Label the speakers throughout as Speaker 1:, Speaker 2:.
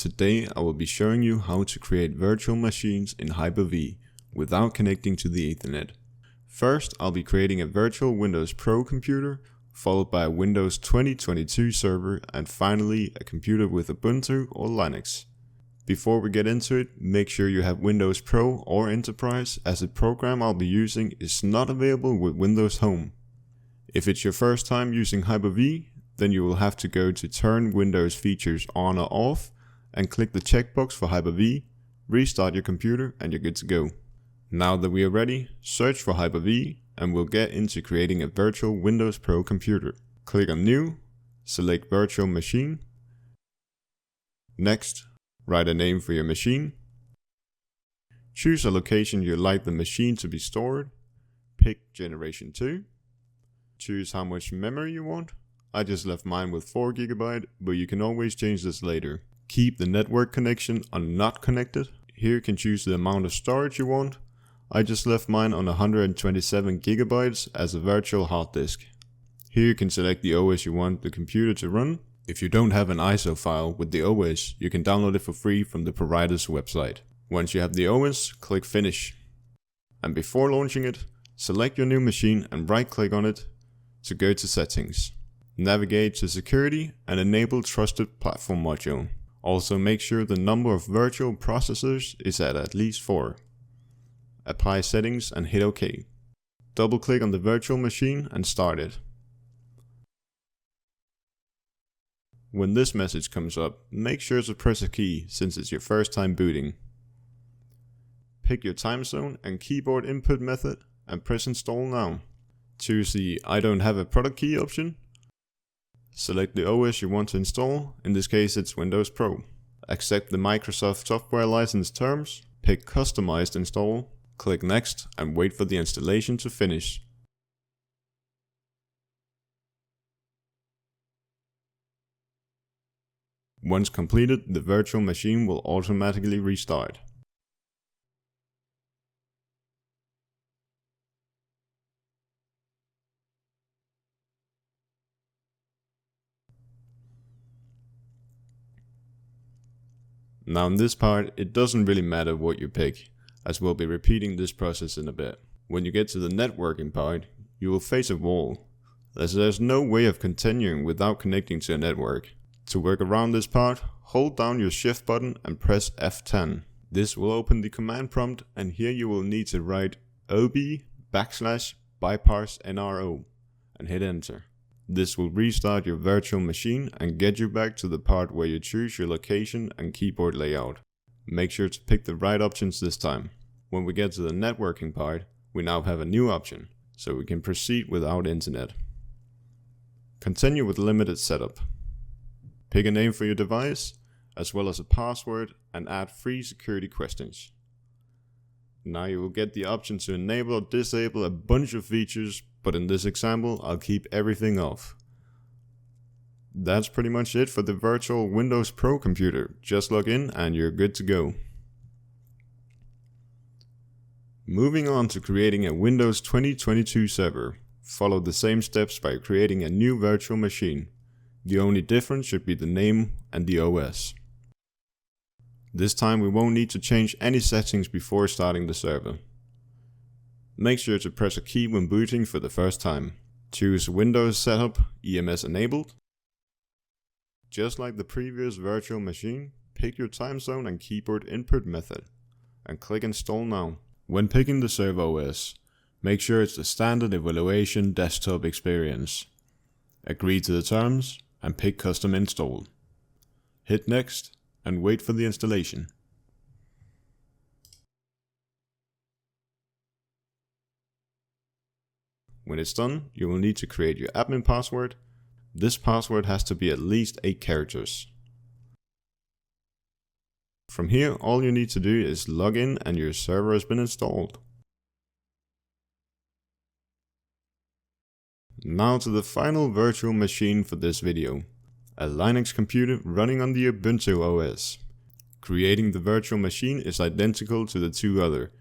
Speaker 1: Today I will be showing you how to create virtual machines in Hyper-V without connecting to the Ethernet. First, I'll be creating a virtual Windows Pro computer, followed by a Windows 2022 server, and finally a computer with Ubuntu or Linux. Before we get into it, make sure you have Windows Pro or Enterprise, as the program I'll be using is not available with Windows Home. If it's your first time using Hyper-V, then you will have to go to Turn Windows Features On or Off and click the checkbox for Hyper-V, restart your computer, and you're good to go. Now that we are ready, search for Hyper-V and we'll get into creating a virtual Windows Pro computer. Click on New, select Virtual Machine. Next, write a name for your machine. Choose a location you'd like the machine to be stored. Pick Generation 2. Choose how much memory you want. I just left mine with 4 GB, but you can always change this later. Keep the network connection on Not Connected. Here you can choose the amount of storage you want. I just left mine on 127 GB as a virtual hard disk. Here you can select the OS you want the computer to run. If you don't have an ISO file with the OS, you can download it for free from the provider's website. Once you have the OS, click Finish. And before launching it, select your new machine and right-click on it to go to Settings. Navigate to Security and enable Trusted Platform module. Also make sure the number of virtual processors is at least 4. Apply settings and hit OK. Double click on the virtual machine and start it. When this message comes up, make sure to press a key since it's your first time booting. Pick your time zone and keyboard input method and press Install Now. Choose the I don't have a product key option. Select the OS you want to install, in this case it's Windows Pro. Accept the Microsoft software license terms, pick Customized Install, click Next and wait for the installation to finish. Once completed, the virtual machine will automatically restart. Now in this part, it doesn't really matter what you pick, as we'll be repeating this process in a bit. When you get to the networking part, you will face a wall, as there's no way of continuing without connecting to a network. To work around this part, hold down your Shift button and press F10. This will open the command prompt, and here you will need to write ob/bypass nro and hit enter. This will restart your virtual machine and get you back to the part where you choose your location and keyboard layout. Make sure to pick the right options this time. When we get to the networking part, we now have a new option, so we can proceed without internet. Continue with limited setup. Pick a name for your device, as well as a password, and add 3 security questions. Now you will get the option to enable or disable a bunch of features, but in this example I'll keep everything off. That's pretty much it for the virtual Windows Pro computer. Just log in and you're good to go. Moving on to creating a Windows 2022 server. Follow the same steps by creating a new virtual machine. The only difference should be the name and the OS. This time we won't need to change any settings before starting the server. Make sure to press a key when booting for the first time. Choose Windows Setup EMS Enabled. Just like the previous virtual machine, pick your time zone and keyboard input method and click Install Now. When picking the server OS, make sure it's the standard evaluation desktop experience. Agree to the terms and pick Custom Install. Hit Next and wait for the installation. When it's done, you will need to create your admin password. This password has to be at least 8 characters. From here, all you need to do is log in and your server has been installed. Now to the final virtual machine for this video. A Linux computer running on the Ubuntu OS. Creating the virtual machine is identical to the 2 other,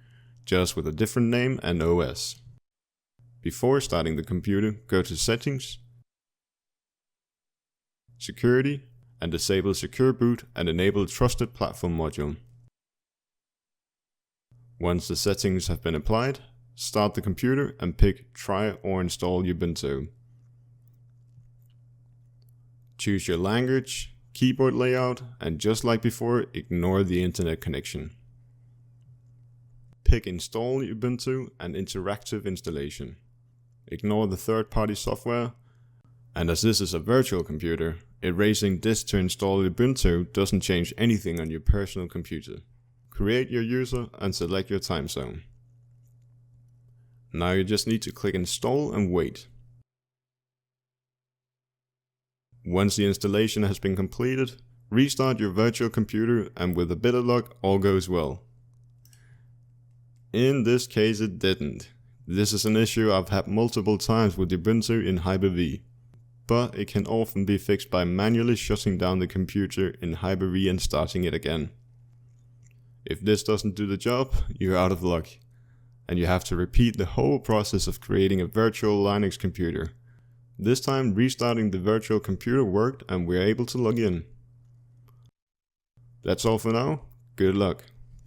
Speaker 1: just with a different name and OS. Before starting the computer, go to Settings, Security, and disable Secure Boot and enable Trusted Platform module. Once the settings have been applied, start the computer and pick Try or Install Ubuntu. Choose your language, keyboard layout, and just like before, ignore the internet connection. Pick Install Ubuntu and Interactive Installation. Ignore the third-party software, and as this is a virtual computer, erasing this to install Ubuntu doesn't change anything on your personal computer. Create your user and select your time zone. Now you just need to click Install and wait. Once the installation has been completed, restart your virtual computer and with a bit of luck, all goes well. In this case it didn't. This is an issue I've had multiple times with Ubuntu in Hyper-V, but it can often be fixed by manually shutting down the computer in Hyper-V and starting it again. If this doesn't do the job, you're out of luck, and you have to repeat the whole process of creating a virtual Linux computer. This time restarting the virtual computer worked and we're able to log in. That's all for now. Good luck.